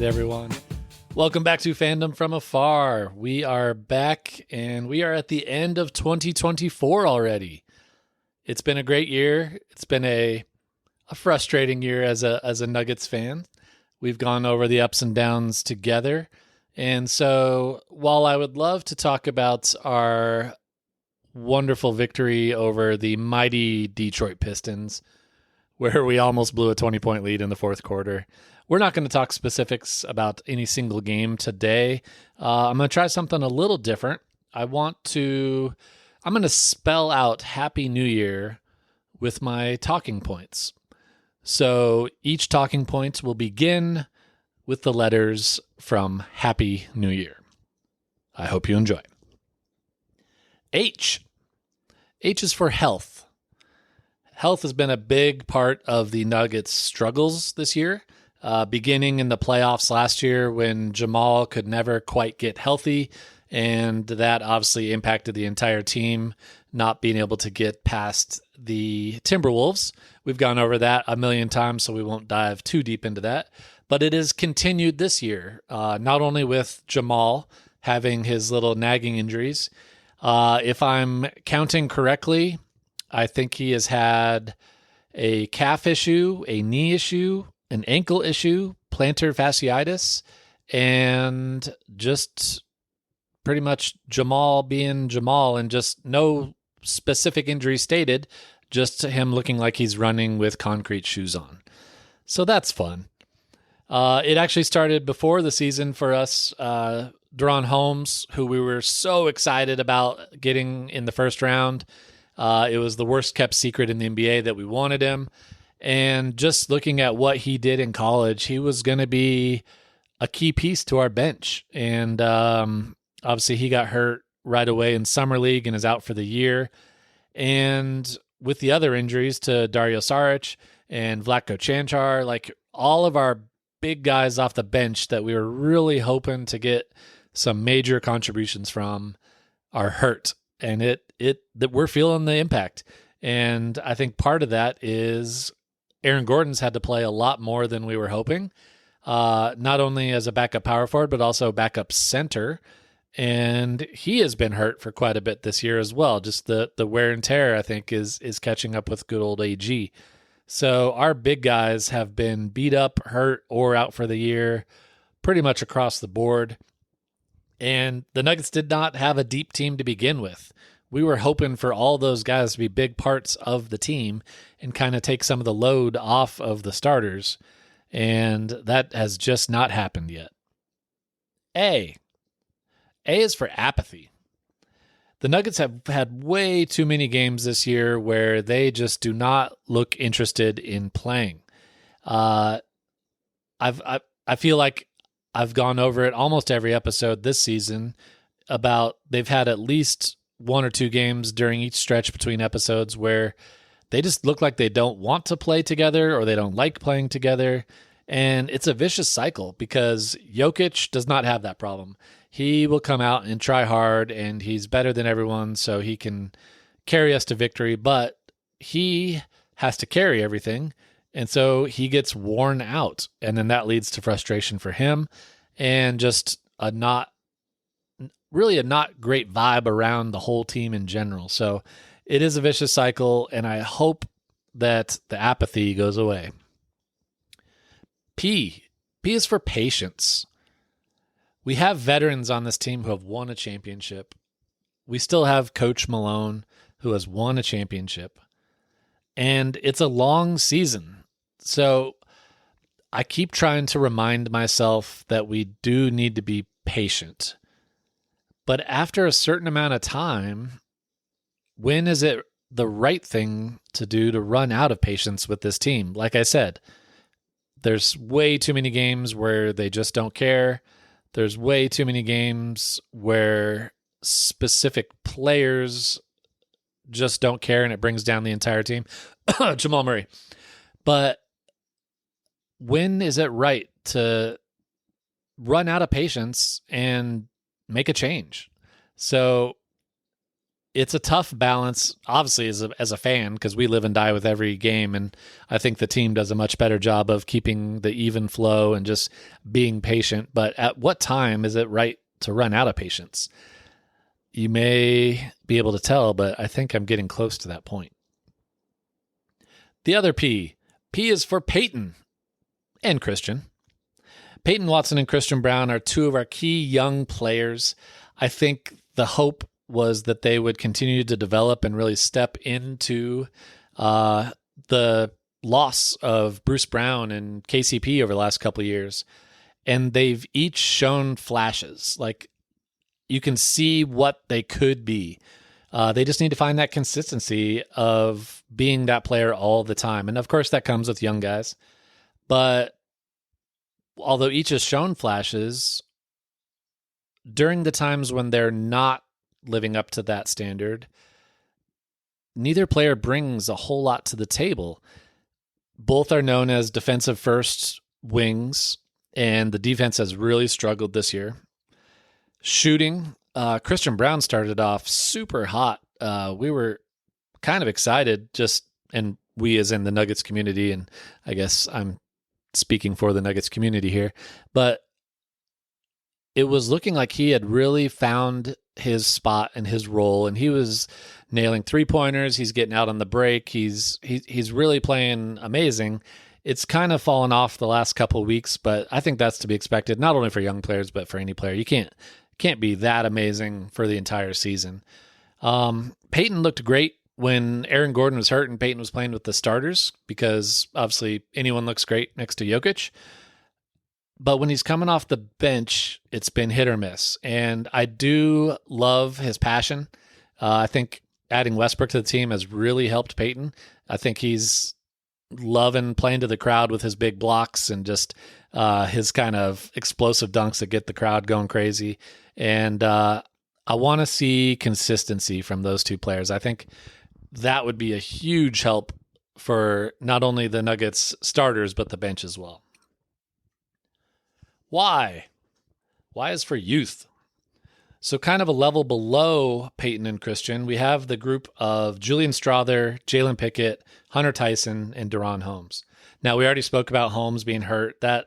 everyone. Welcome back to Fandom from Afar. We are back, and we are at the end of 2024 already. It's been a great year. It's been a frustrating year as a Nuggets fan. We've gone over the ups and downs together. And so while I would love to talk about our wonderful victory over the mighty Detroit Pistons, where we almost blew a 20-point lead in the fourth quarter, we're not going to talk specifics about any single game today. I'm going to try something a little different. I'm going to spell out Happy New Year with my talking points. So each talking point will begin with the letters from Happy New Year. I hope you enjoy. H. H is for health. Health has been a big part of the Nuggets' struggles this year. Beginning in the playoffs last year when Jamal could never quite get healthy, and that obviously impacted the entire team not being able to get past the Timberwolves. We've gone over that a million times, so we won't dive too deep into that. But it has continued this year, not only with Jamal having his little nagging injuries. If I'm counting correctly, I think he has had a calf issue, a knee issue, an ankle issue, plantar fasciitis, and just pretty much Jamal being Jamal and just no specific injury stated, just him looking like he's running with concrete shoes on. So that's fun. It actually started before the season for us. Deron Holmes, who we were so excited about getting in the first round. It was the worst kept secret in the NBA that we wanted him. And just looking at what he did in college, he was going to be a key piece to our bench. And obviously he got hurt right away in Summer League and is out for the year. And with the other injuries to Dario Saric and Vlatko Cancar, like all of our big guys off the bench that we were really hoping to get some major contributions from are hurt. And that we're feeling the impact. And I think part of that is Aaron Gordon's had to play a lot more than we were hoping, not only as a backup power forward, but also backup center. And he has been hurt for quite a bit this year as well. Just the wear and tear, I think, is catching up with good old AG. So our big guys have been beat up, hurt, or out for the year pretty much across the board. And the Nuggets did not have a deep team to begin with. We were hoping for all those guys to be big parts of the team and kind of take some of the load off of the starters. And that has just not happened yet. A is for apathy. The Nuggets have had way too many games this year where they just do not look interested in playing. I feel like I've gone over it almost every episode this season about they've had at least one or two games during each stretch between episodes where they just look like they don't want to play together or they don't like playing together. And it's a vicious cycle because Jokic does not have that problem. He will come out and try hard and he's better than everyone, so he can carry us to victory, but he has to carry everything. And so he gets worn out, and then that leads to frustration for him and just a not great vibe around the whole team in general. So it is a vicious cycle, and I hope that the apathy goes away. P is for patience. We have veterans on this team who have won a championship. We still have Coach Malone, who has won a championship. And it's a long season. So I keep trying to remind myself that we do need to be patient. But after a certain amount of time, when is it the right thing to do to run out of patience with this team? Like I said, there's way too many games where they just don't care. There's way too many games where specific players just don't care and it brings down the entire team. Jamal Murray. But when is it right to run out of patience and make a change? So it's a tough balance, obviously, as a fan, because we live and die with every game. And I think the team does a much better job of keeping the even flow and just being patient. But at what time is it right to run out of patience? You may be able to tell, but I think I'm getting close to that point. The other P. P is for Peyton and Christian. Peyton Watson and Christian Braun are two of our key young players. I think the hope was that they would continue to develop and really step into the loss of Bruce Brown and KCP over the last couple of years. And they've each shown flashes. Like, you can see what they could be. They just need to find that consistency of being that player all the time. And of course, that comes with young guys. But although each has shown flashes, during the times when they're not living up to that standard, neither player brings a whole lot to the table. Both are known as defensive first wings, and the defense has really struggled this year. Shooting, Christian Braun started off super hot. We were kind of excited, and we as in the Nuggets community, and I guess I'm speaking for the Nuggets community here, but it was looking like he had really found his spot and his role, and he was nailing 3-pointers. He's getting out on the break. He's really playing amazing. It's kind of fallen off the last couple of weeks, but I think that's to be expected, not only for young players, but for any player. You can't be that amazing for the entire season. Peyton looked great when Aaron Gordon was hurt and Peyton was playing with the starters, because obviously anyone looks great next to Jokic. But when he's coming off the bench, it's been hit or miss. And I do love his passion. I think adding Westbrook to the team has really helped Peyton. I think he's loving playing to the crowd with his big blocks and just his kind of explosive dunks that get the crowd going crazy. And I want to see consistency from those two players. I think that would be a huge help for not only the Nuggets starters, but the bench as well. Why? Why is for youth. So kind of a level below Peyton and Christian, we have the group of Julian Strawther, Jalen Pickett, Hunter Tyson, and Deron Holmes. Now, we already spoke about Holmes being hurt. That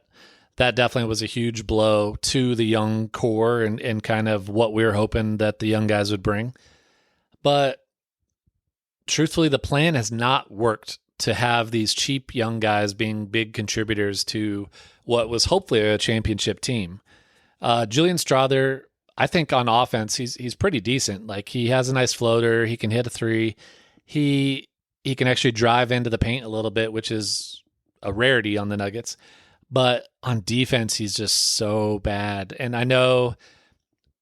definitely was a huge blow to the young core and kind of what we were hoping that the young guys would bring. But truthfully, the plan has not worked to have these cheap young guys being big contributors to what was hopefully a championship team. Julian Strawther, I think on offense, he's pretty decent. Like, he has a nice floater. He can hit a three. He can actually drive into the paint a little bit, which is a rarity on the Nuggets. But on defense, he's just so bad. And I know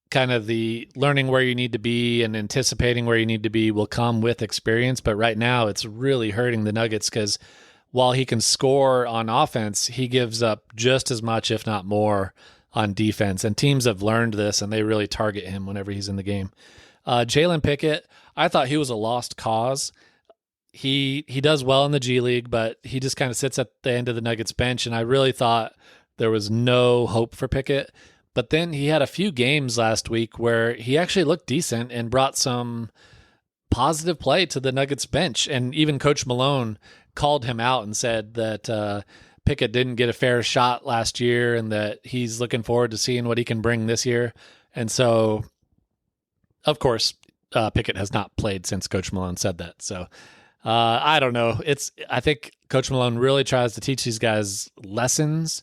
kind of the learning where you need to be and anticipating where you need to be will come with experience. But right now, it's really hurting the Nuggets because while he can score on offense, he gives up just as much, if not more, on defense. And teams have learned this, and they really target him whenever he's in the game. Jalen Pickett, I thought he was a lost cause. He does well in the G League, but he just kind of sits at the end of the Nuggets bench, and I really thought there was no hope for Pickett. But then he had a few games last week where he actually looked decent and brought some positive play to the Nuggets bench. And even Coach Malone called him out and said that Pickett didn't get a fair shot last year and that he's looking forward to seeing what he can bring this year. And so, of course, Pickett has not played since Coach Malone said that. So I don't know. I think Coach Malone really tries to teach these guys lessons,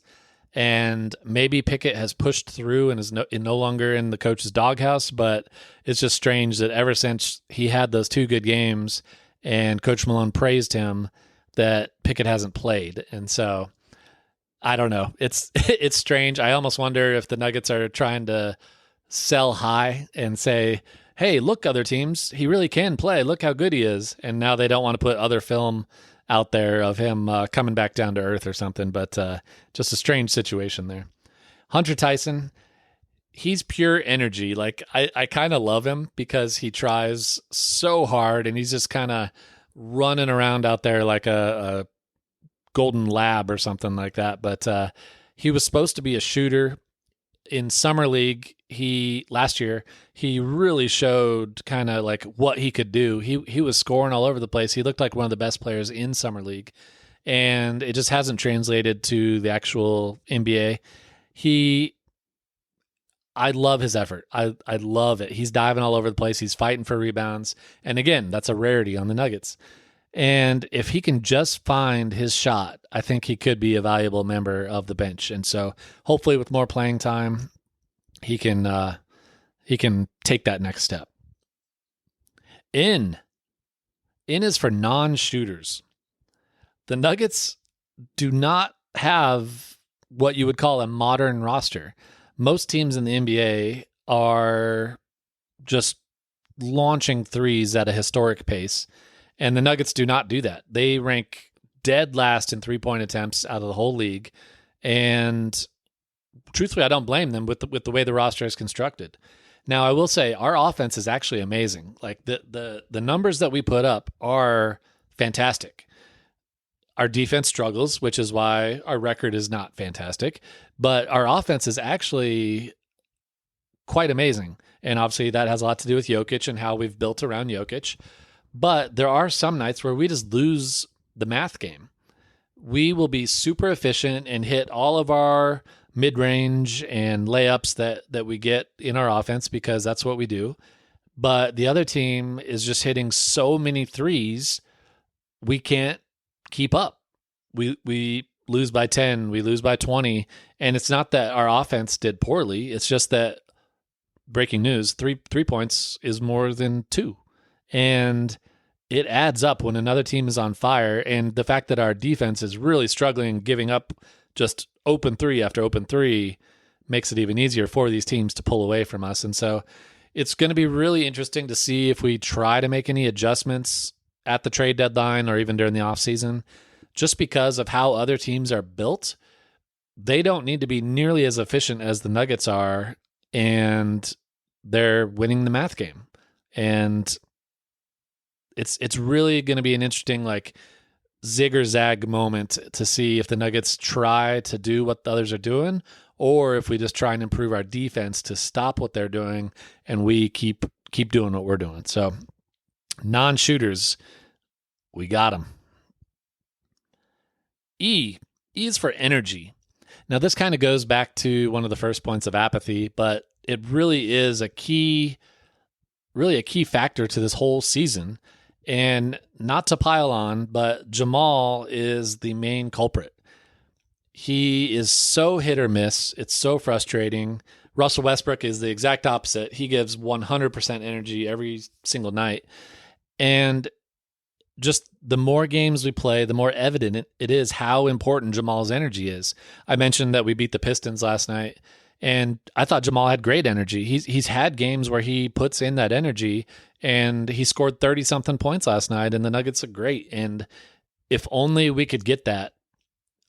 and maybe Pickett has pushed through and is no longer in the coach's doghouse, but it's just strange that ever since he had those two good games and Coach Malone praised him, that Pickett hasn't played. And so I don't know. It's strange. I almost wonder if the Nuggets are trying to sell high and say, hey, look, other teams, he really can play. Look how good he is. And now they don't want to put other film out there of him coming back down to earth or something. But just a strange situation there. Hunter Tyson, he's pure energy. Like, I kind of love him because he tries so hard and he's just kind of running around out there like a golden lab or something like that. But he was supposed to be a shooter. in summer league, last year he really showed kind of like what he could do. He was scoring all over the place. He looked like one of the best players in summer league, and it just hasn't translated to the actual NBA. I love his effort. I love it. He's diving all over the place. He's fighting for rebounds, and again, that's a rarity on the Nuggets. And if he can just find his shot, I think he could be a valuable member of the bench. And so hopefully with more playing time, he can take that next step. In is for non-shooters. The Nuggets do not have what you would call a modern roster. Most teams in the NBA are just launching threes at a historic pace. And the Nuggets do not do that. They rank dead last in three-point attempts out of the whole league. And truthfully, I don't blame them with the way the roster is constructed. Now, I will say our offense is actually amazing. Like the numbers that we put up are fantastic. Our defense struggles, which is why our record is not fantastic. But our offense is actually quite amazing. And obviously that has a lot to do with Jokic and how we've built around Jokic. But there are some nights where we just lose the math game. We will be super efficient and hit all of our mid-range and layups that we get in our offense because that's what we do. But the other team is just hitting so many threes, we can't keep up. We lose by 10, we lose by 20, and it's not that our offense did poorly. It's just that, breaking news, three points is more than 2. And it adds up when another team is on fire. And the fact that our defense is really struggling, giving up just open 3 after open 3, makes it even easier for these teams to pull away from us. And so it's going to be really interesting to see if we try to make any adjustments at the trade deadline or even during the offseason. Just because of how other teams are built, they don't need to be nearly as efficient as the Nuggets are, and they're winning the math game. And it's really going to be an interesting like zig or zag moment to see if the Nuggets try to do what the others are doing, or if we just try and improve our defense to stop what they're doing and we keep doing what we're doing. So non-shooters, we got them. E is for energy. Now this kind of goes back to one of the first points of apathy, but it really is a key factor to this whole season. And not to pile on, but Jamal is the main culprit. He is so hit or miss. It's so frustrating. Russell Westbrook is the exact opposite. He gives 100% energy every single night. And just the more games we play, the more evident it is how important Jamal's energy is. I mentioned that we beat the Pistons last night, and I thought Jamal had great energy. He's had games where he puts in that energy, and he scored 30-something points last night, and the Nuggets are great. And if only we could get that.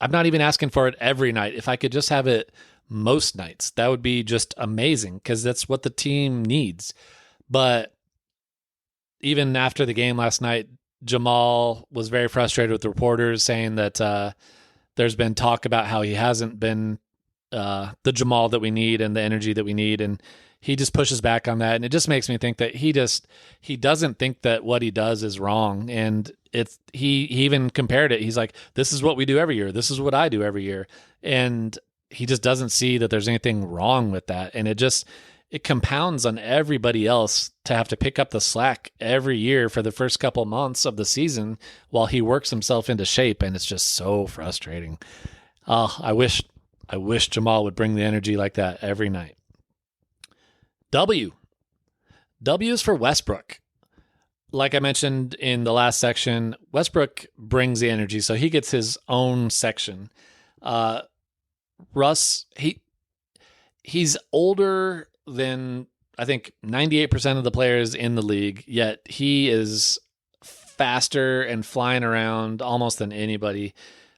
I'm not even asking for it every night. If I could just have it most nights, that would be just amazing because that's what the team needs. But even after the game last night, Jamal was very frustrated with the reporters saying that there's been talk about how he hasn't been the Jamal that we need and the energy that we need. And he just pushes back on that. And it just makes me think that he doesn't think that what he does is wrong. And he even compared it. He's like, this is what we do every year. This is what I do every year. And he just doesn't see that there's anything wrong with that. And it compounds on everybody else to have to pick up the slack every year for the first couple months of the season while he works himself into shape. And it's just so frustrating. I wish Jamal would bring the energy like that every night. W is for Westbrook. Like I mentioned in the last section, Westbrook brings the energy, so he gets his own section. Russ, he's older than I think 98% of the players in the league, yet he is faster and flying around almost than anybody.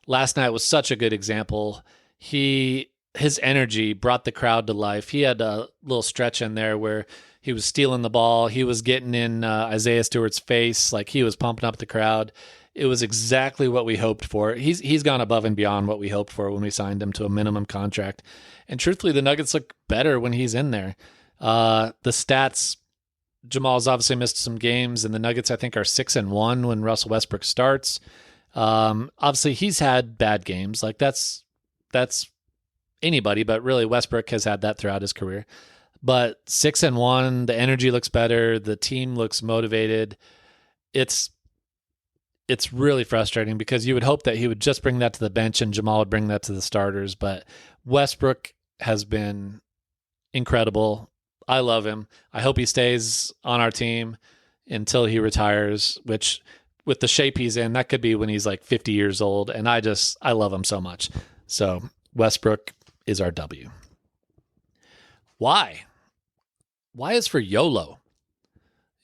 Last night was such a good example. His energy brought the crowd to life. He had a little stretch in there where he was stealing the ball. He was getting in Isaiah Stewart's face, like he was pumping up the crowd. It was exactly what we hoped for. He's gone above and beyond what we hoped for when we signed him to a minimum contract. And truthfully, the Nuggets look better when he's in there. The stats, Jamal's obviously missed some games, and the Nuggets, I think, are 6-1 when Russell Westbrook starts. Obviously, he's had bad games. Like that's anybody, but really Westbrook has had that throughout his career. But 6-1, the energy looks better. The team looks motivated. It's really frustrating because you would hope that he would just bring that to the bench and Jamal would bring that to the starters. But Westbrook has been incredible. I love him. I hope he stays on our team until he retires, which with the shape he's in, that could be when he's like 50 years old. And I love him so much. So Westbrook is our W. Why? Why is for YOLO?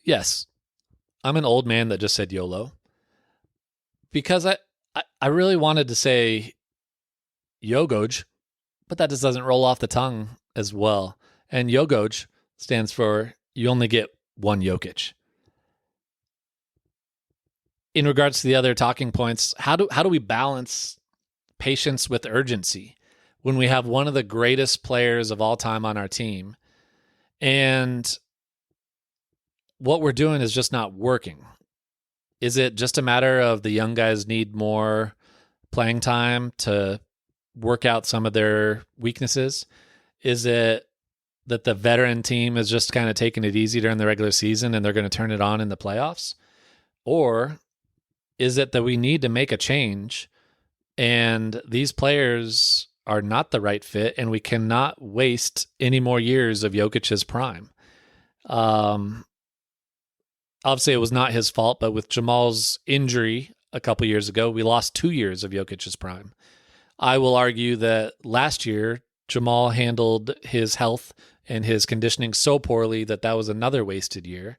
Yes, I'm an old man that just said YOLO because I really wanted to say Jokic, but that just doesn't roll off the tongue as well. And Jokic stands for you only get one Jokic. In regards to the other talking points, how do we balance patience with urgency when we have one of the greatest players of all time on our team and what we're doing is just not working? Is it just a matter of the young guys need more playing time to work out some of their weaknesses? Is it that the veteran team is just kind of taking it easy during the regular season and they're going to turn it on in the playoffs? Or is it that we need to make a change and these players are not the right fit and we cannot waste any more years of Jokic's prime? Obviously, it was not his fault, but with Jamal's injury a couple years ago, we lost 2 years of Jokic's prime. I will argue that last year, Jamal handled his health and his conditioning so poorly that was another wasted year.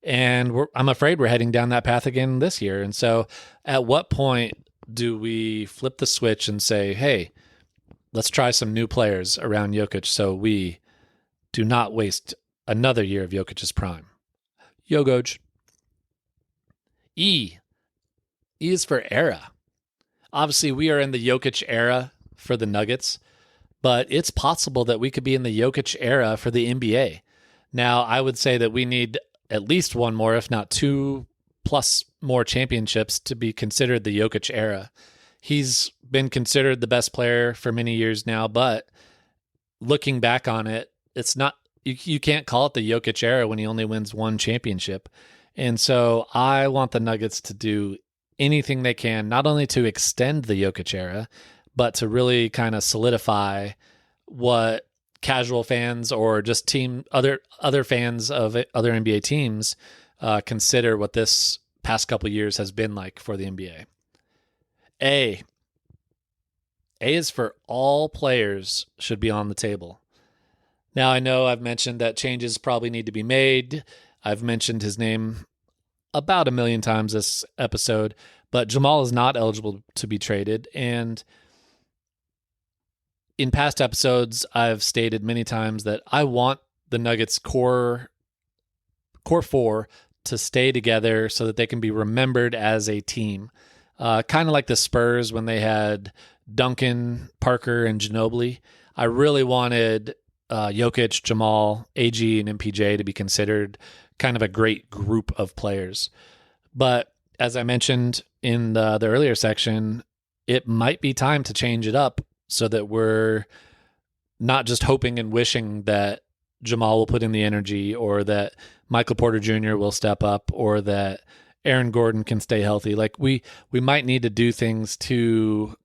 And I'm afraid we're heading down that path again this year. And so at what point do we flip the switch and say, hey, let's try some new players around Jokic so we do not waste another year of Jokic's prime? Jokic. E is for era. Obviously, we are in the Jokic era for the Nuggets, but it's possible that we could be in the Jokic era for the NBA. Now, I would say that we need at least one more, if not 2+ more championships to be considered the Jokic era. He's been considered the best player for many years now, but looking back on it, it's not, you can't call it the Jokic era when he only wins one championship. And so I want the Nuggets to do anything they can, not only to extend the Jokic era, but to really kind of solidify what casual fans or just other fans of other NBA teams consider what this past couple years has been like for the NBA. A is for all players should be on the table. Now, I know I've mentioned that changes probably need to be made. I've mentioned his name about 1 million times this episode, but Jamal is not eligible to be traded. And in past episodes, I've stated many times that I want the Nuggets core 4 to stay together so that they can be remembered as a team. Kind of like the Spurs when they had Duncan, Parker, and Ginobili. I really wanted Jokic, Jamal, AG, and MPJ to be considered kind of a great group of players. But as I mentioned in the earlier section, it might be time to change it up so that we're not just hoping and wishing that Jamal will put in the energy or that Michael Porter Jr. will step up or that Aaron Gordon can stay healthy. Like we might need to do things to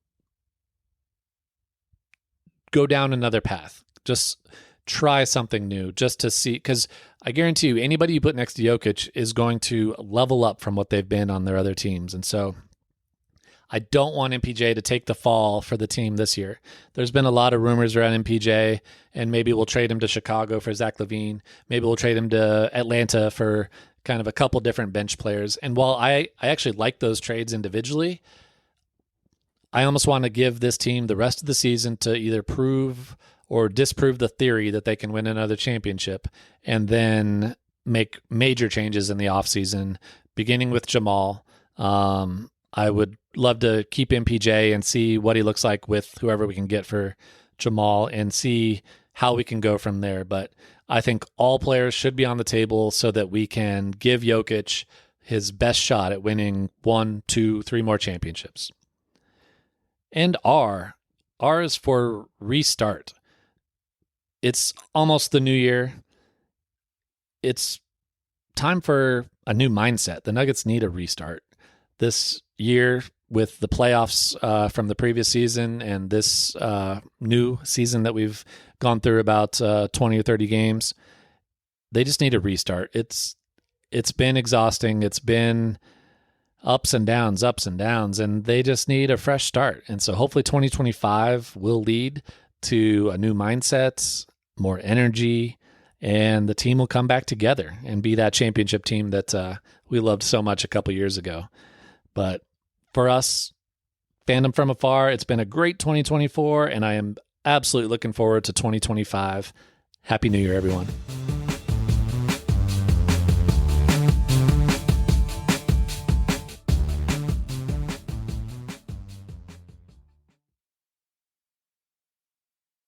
go down another path. Just try something new just to see, because I guarantee you anybody you put next to Jokic is going to level up from what they've been on their other teams. And so I don't want MPJ to take the fall for the team this year. There's been a lot of rumors around MPJ, and maybe we'll trade him to Chicago for Zach LaVine. Maybe we'll trade him to Atlanta for kind of a couple different bench players. And while I actually like those trades individually, I almost want to give this team the rest of the season to either prove or disprove the theory that they can win another championship and then make major changes in the offseason, beginning with Jamal. I would love to keep MPJ and see what he looks like with whoever we can get for Jamal and see how we can go from there. But I think all players should be on the table so that we can give Jokic his best shot at winning 1, 2, 3 more championships. And R is for restart. It's almost the new year. It's time for a new mindset. The Nuggets need a restart. This year, with the playoffs from the previous season and this new season that we've gone through about 20 or 30 games, they just need a restart. It's been exhausting. It's been ups and downs, and they just need a fresh start. And so hopefully 2025 will lead to a new mindset, more energy, and the team will come back together and be that championship team that we loved so much a couple years ago. But for us, fandom from afar, it's been a great 2024, and I am absolutely looking forward to 2025. Happy New Year, everyone.